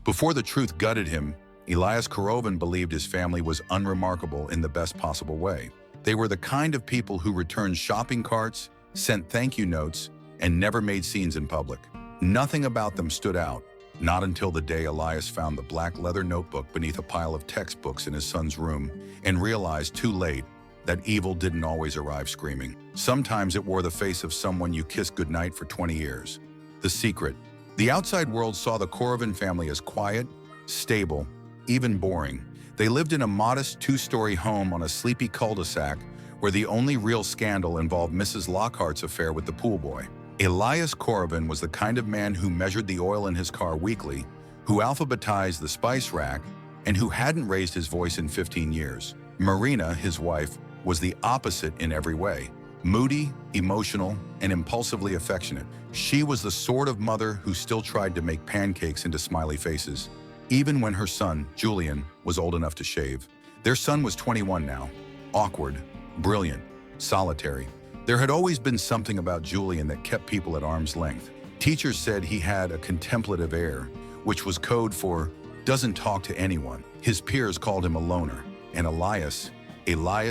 Before the truth gutted him, Elias Korovin believed his family was unremarkable in the best possible way. They were the kind of people who returned shopping carts, sent thank you notes, and never made scenes in public. Nothing about them stood out, not until the day Elias found the black leather notebook beneath a pile of textbooks in his son's room and realized too late that evil didn't always arrive screaming. Sometimes it wore the face of someone you kissed goodnight for 20 years. The secret. The outside world saw the Korovin family as quiet, stable, even boring. They lived in a modest two-story home on a sleepy cul-de-sac where the only real scandal involved Mrs. Lockhart's affair with the pool boy. Elias Korovin was the kind of man who measured the oil in his car weekly, who alphabetized the spice rack, and who hadn't raised his voice in 15 years. Marina, his wife, was the opposite in every way. Moody, emotional, and impulsively affectionate. She was the sort of mother who still tried to make pancakes into smiley faces, even when her son, Julian, was old enough to shave. Their son was 21 now, awkward, brilliant, solitary. There had always been something about Julian that kept people at arm's length. Teachers said he had a contemplative air, which was code for doesn't talk to anyone. His peers called him a loner, and Elias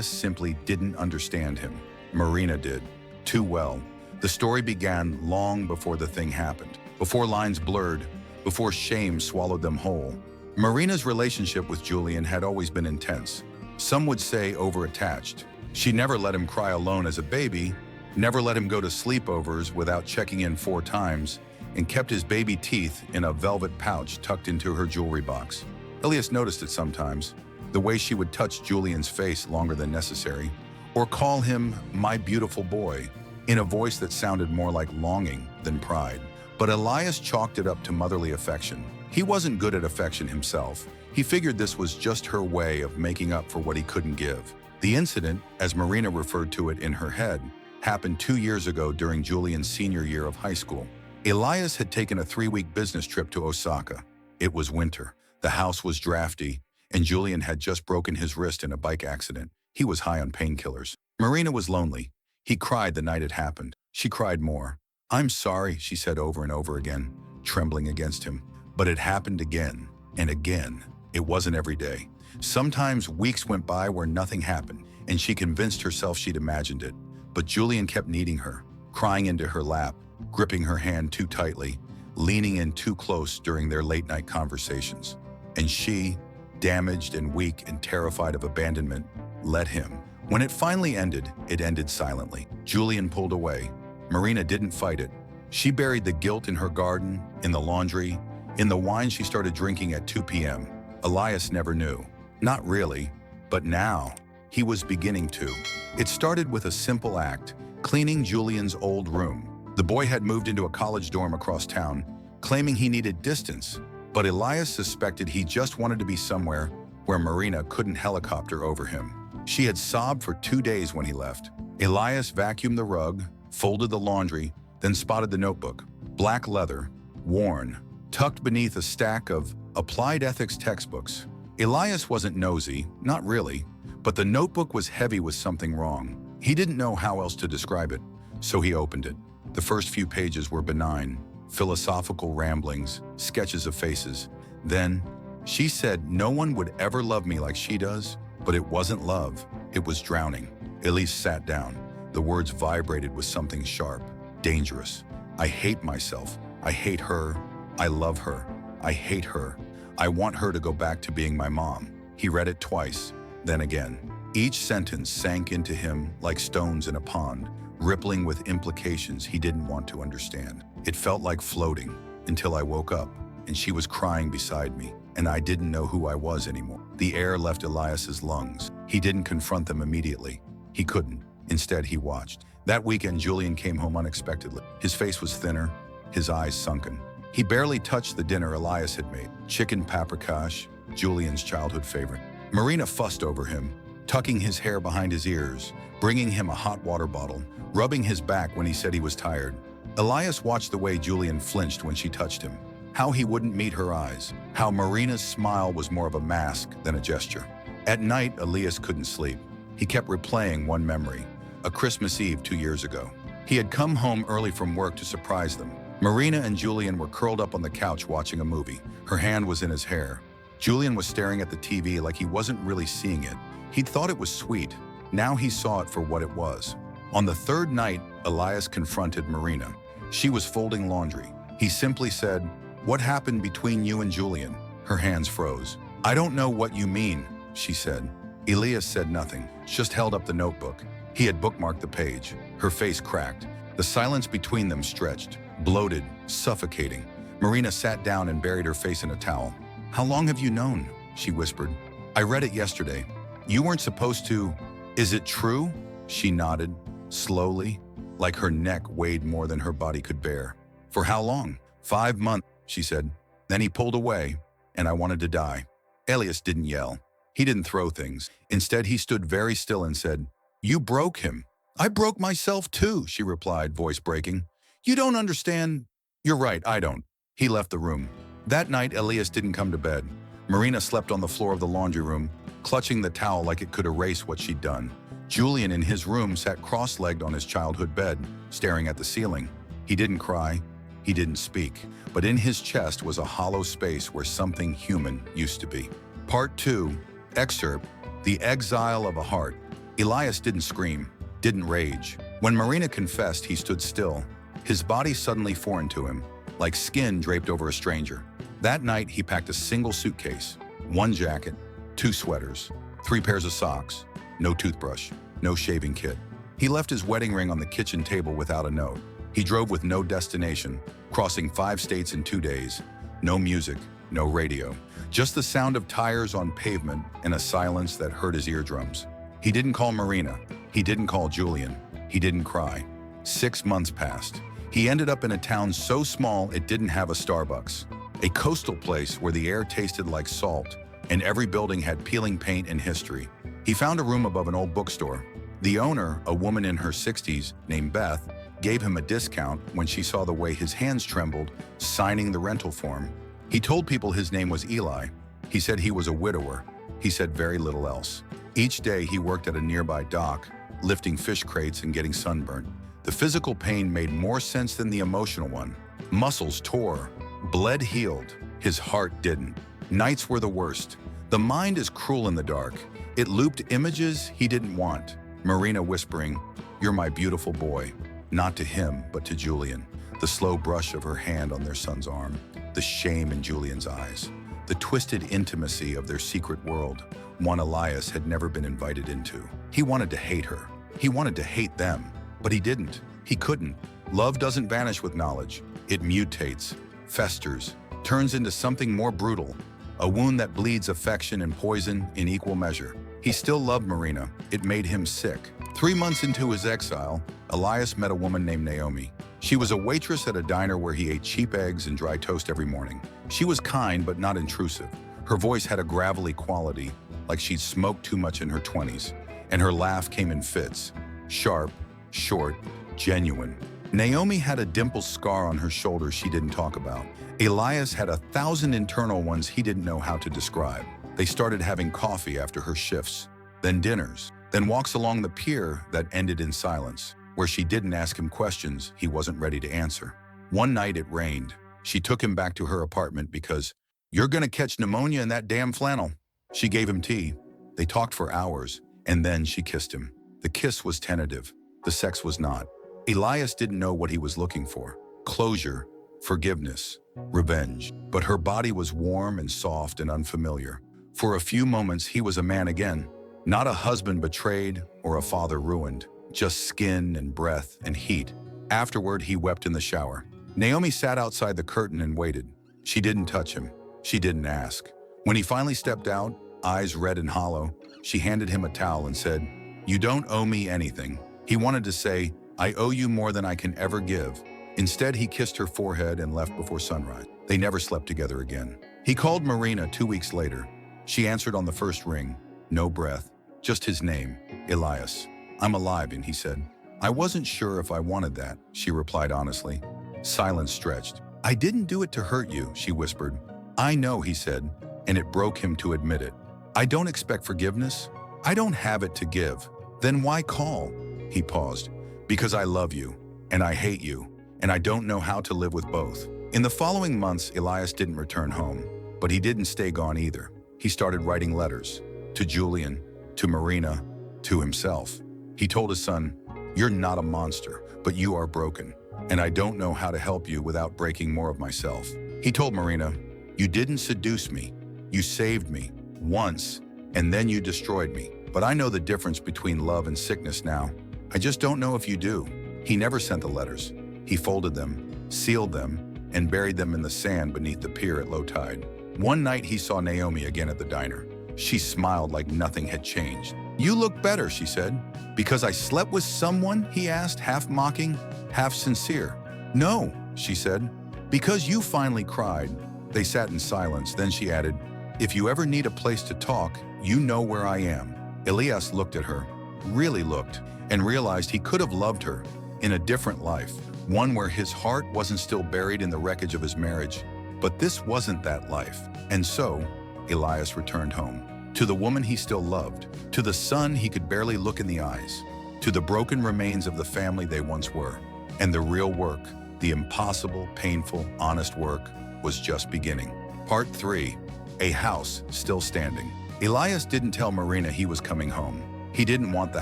simply didn't understand him. Marina did, too well. The story began long before the thing happened, before lines blurred, before shame swallowed them whole. Marina's relationship with Julian had always been intense. Some would say overattached. She never let him cry alone as a baby, never let him go to sleepovers without checking in 4 times, and kept his baby teeth in a velvet pouch tucked into her jewelry box. Elias noticed it sometimes, the way she would touch Julian's face longer than necessary, or call him my beautiful boy, in a voice that sounded more like longing than pride. But Elias chalked it up to motherly affection. He wasn't good at affection himself. He figured this was just her way of making up for what he couldn't give. The incident, as Marina referred to it in her head, happened 2 years ago during Julian's senior year of high school. Elias had taken a 3-week business trip to Osaka. It was winter. The house was drafty, and Julian had just broken his wrist in a bike accident. He was high on painkillers. Marina was lonely. He cried the night it happened. She cried more. "I'm sorry," she said over and over again, trembling against him. But it happened again and again. It wasn't every day. Sometimes weeks went by where nothing happened, and she convinced herself she'd imagined it. But Julian kept needing her, crying into her lap, gripping her hand too tightly, leaning in too close during their late-night conversations. And she, damaged and weak and terrified of abandonment, let him. When it finally ended, it ended silently. Julian pulled away. Marina didn't fight it. She buried the guilt in her garden, in the laundry, in the wine she started drinking at 2 p.m. Elias never knew. Not really, but now he was beginning to. It started with a simple act, cleaning Julian's old room. The boy had moved into a college dorm across town, claiming he needed distance, but Elias suspected he just wanted to be somewhere where Marina couldn't helicopter over him. She had sobbed for 2 days when he left. Elias vacuumed the rug, folded the laundry, then spotted the notebook. Black leather, worn, tucked beneath a stack of applied ethics textbooks. Elias wasn't nosy, not really, but the notebook was heavy with something wrong. He didn't know how else to describe it, so he opened it. The first few pages were benign, philosophical ramblings, sketches of faces. Then, she said no one would ever love me like she does, but it wasn't love, it was drowning. Elise sat down. The words vibrated with something sharp, dangerous. I hate myself. I hate her. I love her. I hate her. I want her to go back to being my mom. He read it twice, then again. Each sentence sank into him like stones in a pond, rippling with implications he didn't want to understand. It felt like floating until I woke up, and she was crying beside me, and I didn't know who I was anymore. The air left Elias's lungs. He didn't confront them immediately. He couldn't. Instead, he watched. That weekend, Julian came home unexpectedly. His face was thinner, his eyes sunken. He barely touched the dinner Elias had made. Chicken paprikash, Julian's childhood favorite. Marina fussed over him, tucking his hair behind his ears, bringing him a hot water bottle, rubbing his back when he said he was tired. Elias watched the way Julian flinched when she touched him, how he wouldn't meet her eyes, how Marina's smile was more of a mask than a gesture. At night, Elias couldn't sleep. He kept replaying one memory, a Christmas Eve 2 years ago. He had come home early from work to surprise them. Marina and Julian were curled up on the couch watching a movie. Her hand was in his hair. Julian was staring at the TV like he wasn't really seeing it. He'd thought it was sweet. Now he saw it for what it was. On the third night, Elias confronted Marina. She was folding laundry. He simply said, "What happened between you and Julian?" Her hands froze. "I don't know what you mean," she said. Elias said nothing, just held up the notebook. He had bookmarked the page. Her face cracked. The silence between them stretched, bloated, suffocating. Marina sat down and buried her face in a towel. "How long have you known?" she whispered. "I read it yesterday. You weren't supposed to." "Is it true?" She nodded, slowly, like her neck weighed more than her body could bear. "For how long?" 5 months, she said. Then he pulled away, and I wanted to die. Elias didn't yell. He didn't throw things. Instead, he stood very still and said, "You broke him." "I broke myself too," she replied, voice breaking. "You don't understand." "You're right, I don't." He left the room. That night, Elias didn't come to bed. Marina slept on the floor of the laundry room, clutching the towel like it could erase what she'd done. Julian in his room sat cross-legged on his childhood bed, staring at the ceiling. He didn't cry. He didn't speak. But in his chest was a hollow space where something human used to be. Part 2, excerpt, The Exile of a Heart. Elias didn't scream, didn't rage. When Marina confessed, he stood still, his body suddenly foreign to him, like skin draped over a stranger. That night, he packed a single suitcase, 1 jacket, 2 sweaters, 3 pairs of socks, no toothbrush, no shaving kit. He left his wedding ring on the kitchen table without a note. He drove with no destination, crossing 5 states in 2 days. No music, no radio, just the sound of tires on pavement and a silence that hurt his eardrums. He didn't call Marina. He didn't call Julian. He didn't cry. 6 months passed. He ended up in a town so small it didn't have a Starbucks. A coastal place where the air tasted like salt and every building had peeling paint and history. He found a room above an old bookstore. The owner, a woman in her 60s named Beth, gave him a discount when she saw the way his hands trembled, signing the rental form. He told people his name was Eli. He said he was a widower. He said very little else. Each day he worked at a nearby dock, lifting fish crates and getting sunburnt. The physical pain made more sense than the emotional one. Muscles tore, blood healed. His heart didn't. Nights were the worst. The mind is cruel in the dark. It looped images he didn't want. Marina whispering, "You're my beautiful boy." Not to him, but to Julian. The slow brush of her hand on their son's arm. The shame in Julian's eyes. The twisted intimacy of their secret world, one Elias had never been invited into. He wanted to hate her. He wanted to hate them. But he didn't. He couldn't. Love doesn't vanish with knowledge. It mutates, festers, turns into something more brutal. A wound that bleeds affection and poison in equal measure. He still loved Marina. It made him sick. 3 months into his exile, Elias met a woman named Naomi. She was a waitress at a diner where he ate cheap eggs and dry toast every morning. She was kind but not intrusive. Her voice had a gravelly quality, like she'd smoked too much in her 20s. And her laugh came in fits. Sharp, short, genuine. Naomi had a dimple scar on her shoulder she didn't talk about. Elias had 1,000 internal ones he didn't know how to describe. They started having coffee after her shifts, then dinners, then walks along the pier that ended in silence, where she didn't ask him questions he wasn't ready to answer. One night it rained. She took him back to her apartment because, "You're gonna catch pneumonia in that damn flannel." She gave him tea. They talked for hours, and then she kissed him. The kiss was tentative. The sex was not. Elias didn't know what he was looking for. Closure, forgiveness, revenge. But her body was warm and soft and unfamiliar. For a few moments, he was a man again. Not a husband betrayed or a father ruined. Just skin and breath and heat. Afterward, he wept in the shower. Naomi sat outside the curtain and waited. She didn't touch him. She didn't ask. When he finally stepped out, eyes red and hollow, she handed him a towel and said, "You don't owe me anything." He wanted to say, "I owe you more than I can ever give." Instead, he kissed her forehead and left before sunrise. They never slept together again. He called Marina 2 weeks later. She answered on the first ring. No breath, just his name, Elias. "I'm alive," and he said. "I wasn't sure if I wanted that," she replied honestly. Silence stretched. "I didn't do it to hurt you," she whispered. "I know," he said, and it broke him to admit it. "I don't expect forgiveness. I don't have it to give." "Then why call?" He paused. "Because I love you, and I hate you, and I don't know how to live with both. In the following months, Elias didn't return home, but he didn't stay gone either. He started writing letters to Julian, to Marina, to himself. He told his son, "You're not a monster, but you are broken, and I don't know how to help you without breaking more of myself." He told Marina, "You didn't seduce me. You saved me once, and then you destroyed me. But I know the difference between love and sickness now. I just don't know if you do." He never sent the letters. He folded them, sealed them, and buried them in the sand beneath the pier at low tide. One night he saw Naomi again at the diner. She smiled like nothing had changed. "You look better," she said. "Because I slept with someone?" he asked, half mocking, half sincere. "No," she said. "Because you finally cried." They sat in silence. Then she added, "If you ever need a place to talk, you know where I am." Elias looked at her, really looked, and realized he could have loved her in a different life, one where his heart wasn't still buried in the wreckage of his marriage. But this wasn't that life. And so, Elias returned home, to the woman he still loved, to the son he could barely look in the eyes, to the broken remains of the family they once were. And the real work, the impossible, painful, honest work, was just beginning. Part 3. A house still standing. Elias didn't tell Marina he was coming home. He didn't want the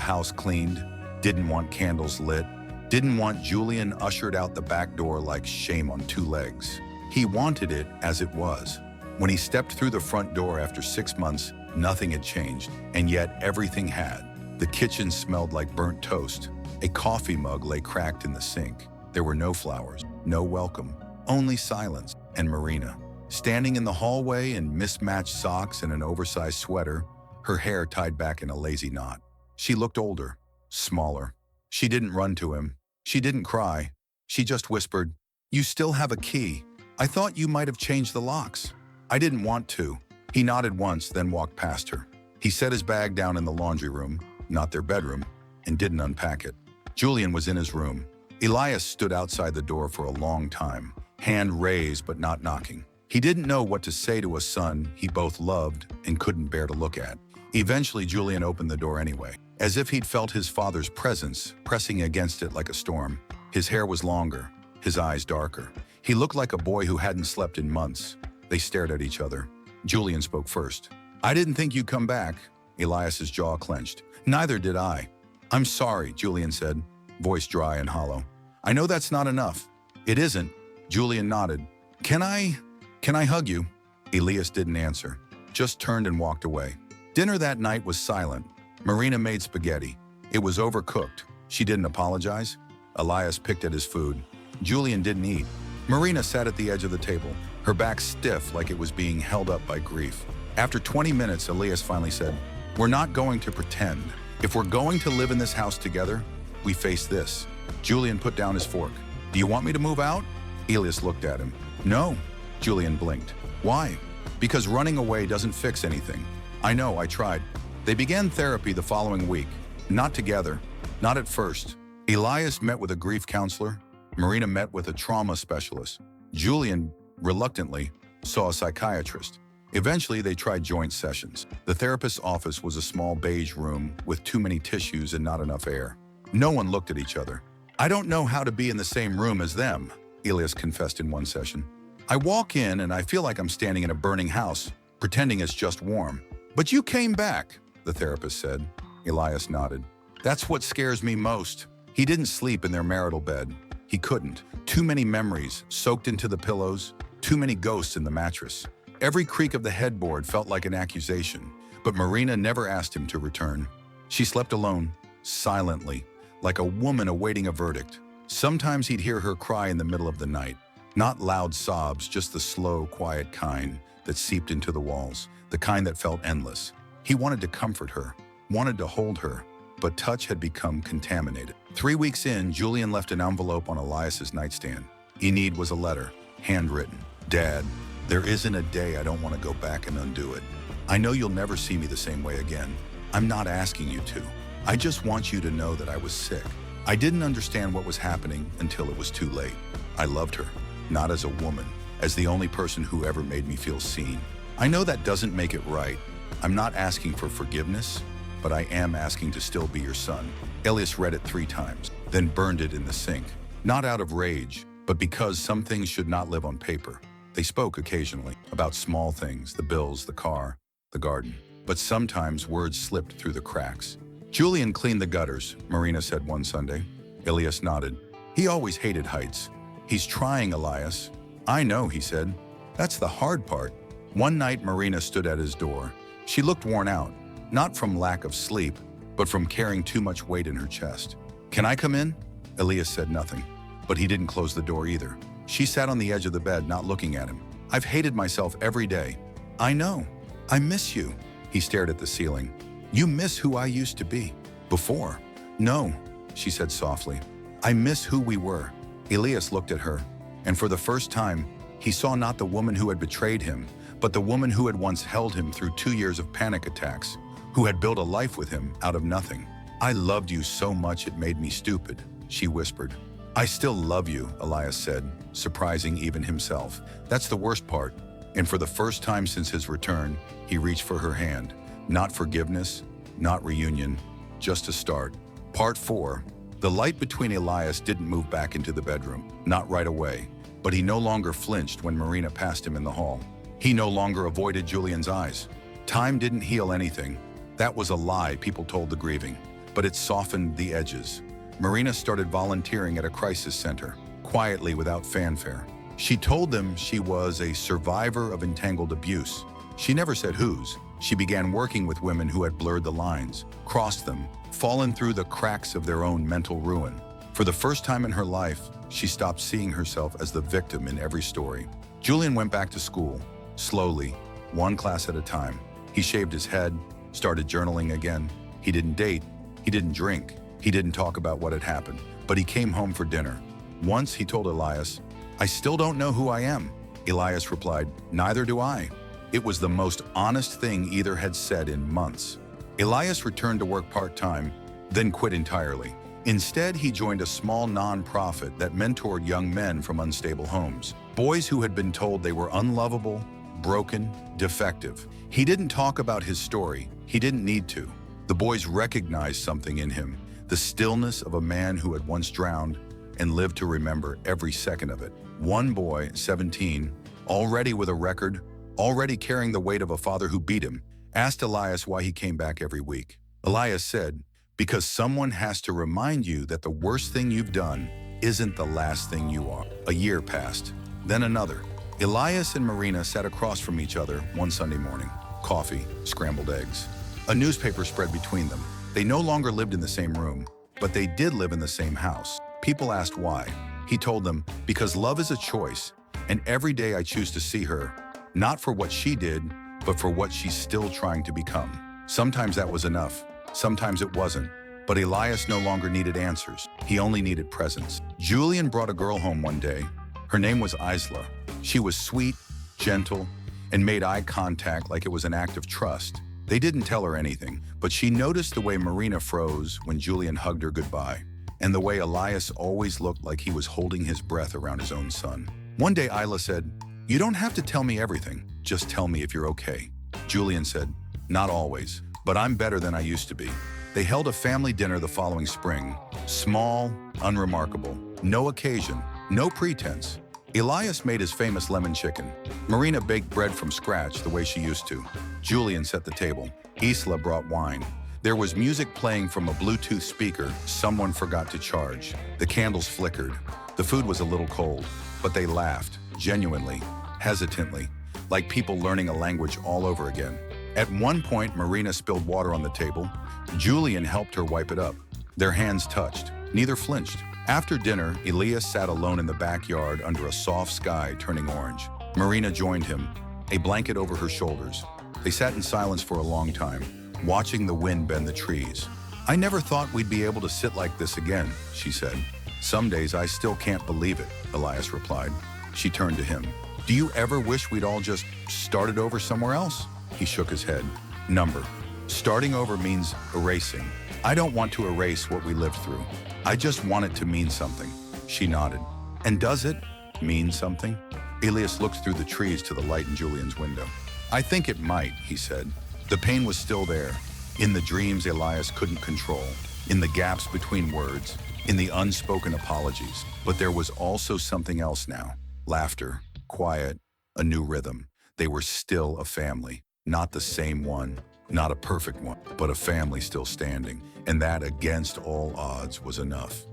house cleaned, didn't want candles lit, didn't want Julian ushered out the back door like shame on two legs. He wanted it as it was. When he stepped through the front door after 6 months, nothing had changed, and yet everything had. The kitchen smelled like burnt toast. A coffee mug lay cracked in the sink. There were no flowers, no welcome, only silence. And Marina, standing in the hallway in mismatched socks and an oversized sweater, her hair tied back in a lazy knot. She looked older, smaller. She didn't run to him. She didn't cry. She just whispered, "You still have a key. I thought you might have changed the locks." "I didn't want to." He nodded once, then walked past her. He set his bag down in the laundry room, not their bedroom, and didn't unpack it. Julian was in his room. Elias stood outside the door for a long time, hand raised but not knocking. He didn't know what to say to a son he both loved and couldn't bear to look at. Eventually, Julian opened the door anyway, as if he'd felt his father's presence pressing against it like a storm. His hair was longer, his eyes darker. He looked like a boy who hadn't slept in months. They stared at each other. Julian spoke first. "I didn't think you'd come back." Elias's jaw clenched. "Neither did I." "I'm sorry," Julian said, voice dry and hollow. "I know that's not enough." "It isn't." Julian nodded. Can I hug you?" Elias didn't answer, just turned and walked away. Dinner that night was silent. Marina made spaghetti. It was overcooked. She didn't apologize. Elias picked at his food. Julian didn't eat. Marina sat at the edge of the table, her back stiff like it was being held up by grief. After 20 minutes, Elias finally said, "We're not going to pretend. If we're going to live in this house together, we face this." Julian put down his fork. "Do you want me to move out?" Elias looked at him. "No." Julian blinked. "Why?" "Because running away doesn't fix anything." "I know, I tried." They began therapy the following week. Not together, not at first. Elias met with a grief counselor. Marina met with a trauma specialist. Julian, reluctantly, saw a psychiatrist. Eventually, they tried joint sessions. The therapist's office was a small beige room with too many tissues and not enough air. No one looked at each other. "I don't know how to be in the same room as them," Elias confessed in one session. "I walk in and I feel like I'm standing in a burning house, pretending it's just warm." "But you came back," the therapist said. Elias nodded. "That's what scares me most." He didn't sleep in their marital bed. He couldn't. Too many memories soaked into the pillows, too many ghosts in the mattress. Every creak of the headboard felt like an accusation, but Marina never asked him to return. She slept alone, silently, like a woman awaiting a verdict. Sometimes he'd hear her cry in the middle of the night. Not loud sobs, just the slow, quiet kind that seeped into the walls, the kind that felt endless. He wanted to comfort her, wanted to hold her, but touch had become contaminated. 3 weeks in, Julian left an envelope on Elias's nightstand. Enid was a letter, handwritten. "Dad, there isn't a day I don't want to go back and undo it. I know you'll never see me the same way again. I'm not asking you to. I just want you to know that I was sick. I didn't understand what was happening until it was too late. I loved her, not as a woman, as the only person who ever made me feel seen. I know that doesn't make it right. I'm not asking for forgiveness, but I am asking to still be your son." Elias read it 3 times, then burned it in the sink. Not out of rage, but because some things should not live on paper. They spoke occasionally about small things, the bills, the car, the garden. But sometimes words slipped through the cracks. Julian cleaned the gutters, Marina said one Sunday. Elias nodded. He always hated heights. He's trying, Elias. I know, he said. That's the hard part. One night, Marina stood at his door. She looked worn out, not from lack of sleep, but from carrying too much weight in her chest. Can I come in? Elias said nothing, but he didn't close the door either. She sat on the edge of the bed, not looking at him. I've hated myself every day. I know. I miss you. He stared at the ceiling. You miss who I used to be. Before. No, she said softly. I miss who we were. Elias looked at her, and for the first time, he saw not the woman who had betrayed him, but the woman who had once held him through 2 years of panic attacks, who had built a life with him out of nothing. I loved you so much it made me stupid, she whispered. I still love you, Elias said, surprising even himself. That's the worst part. And for the first time since his return, he reached for her hand. Not forgiveness, not reunion, just a start. Part 4. The light between Elias didn't move back into the bedroom, not right away, but he no longer flinched when Marina passed him in the hall. He no longer avoided Julian's eyes. Time didn't heal anything. That was a lie people told the grieving, but it softened the edges. Marina started volunteering at a crisis center, quietly without fanfare. She told them she was a survivor of entangled abuse. She never said whose. She began working with women who had blurred the lines, crossed them, fallen through the cracks of their own mental ruin. For the first time in her life, she stopped seeing herself as the victim in every story. Julian went back to school, slowly, one class at a time. He shaved his head, started journaling again. He didn't date, he didn't drink, he didn't talk about what had happened, but he came home for dinner. Once he told Elias, I still don't know who I am. Elias replied, neither do I. It was the most honest thing either had said in months. Elias returned to work part-time, then quit entirely. Instead, he joined a small non-profit that mentored young men from unstable homes, boys who had been told they were unlovable, broken, defective. He didn't talk about his story. He didn't need to. The boys recognized something in him, the stillness of a man who had once drowned and lived to remember every second of it. One boy, 17, already with a record, already carrying the weight of a father who beat him, asked Elias why he came back every week. Elias said, because someone has to remind you that the worst thing you've done isn't the last thing you are. A year passed, then another. Elias and Marina sat across from each other one Sunday morning. Coffee, scrambled eggs. A newspaper spread between them. They no longer lived in the same room, but they did live in the same house. People asked why. He told them, because love is a choice, and every day I choose to see her, not for what she did, but for what she's still trying to become. Sometimes that was enough. Sometimes it wasn't. But Elias no longer needed answers. He only needed presence. Julian brought a girl home one day. Her name was Isla. She was sweet, gentle, and made eye contact like it was an act of trust. They didn't tell her anything, but she noticed the way Marina froze when Julian hugged her goodbye, and the way Elias always looked like he was holding his breath around his own son. One day, Isla said, you don't have to tell me everything. Just tell me if you're okay. Julian said, not always, but I'm better than I used to be. They held a family dinner the following spring. Small, unremarkable, no occasion, no pretense. Elias made his famous lemon chicken. Marina baked bread from scratch the way she used to. Julian set the table. Isla brought wine. There was music playing from a Bluetooth speaker someone forgot to charge. The candles flickered. The food was a little cold, but they laughed, genuinely, hesitantly, like people learning a language all over again. At one point, Marina spilled water on the table. Julian helped her wipe it up. Their hands touched. Neither flinched. After dinner, Elias sat alone in the backyard under a soft sky turning orange. Marina joined him, a blanket over her shoulders. They sat in silence for a long time, watching the wind bend the trees. I never thought we'd be able to sit like this again, she said. Some days I still can't believe it, Elias replied. She turned to him. Do you ever wish we'd all just started over somewhere else? He shook his head. Number. Starting over means erasing. I don't want to erase what we lived through. I just want it to mean something. She nodded. And does it mean something? Elias looked through the trees to the light in Julian's window. I think it might, he said. The pain was still there, in the dreams Elias couldn't control, in the gaps between words, in the unspoken apologies. But there was also something else now. Laughter, quiet, a new rhythm. They were still a family. Not the same one, not a perfect one, but a family still standing. And that, against all odds, was enough.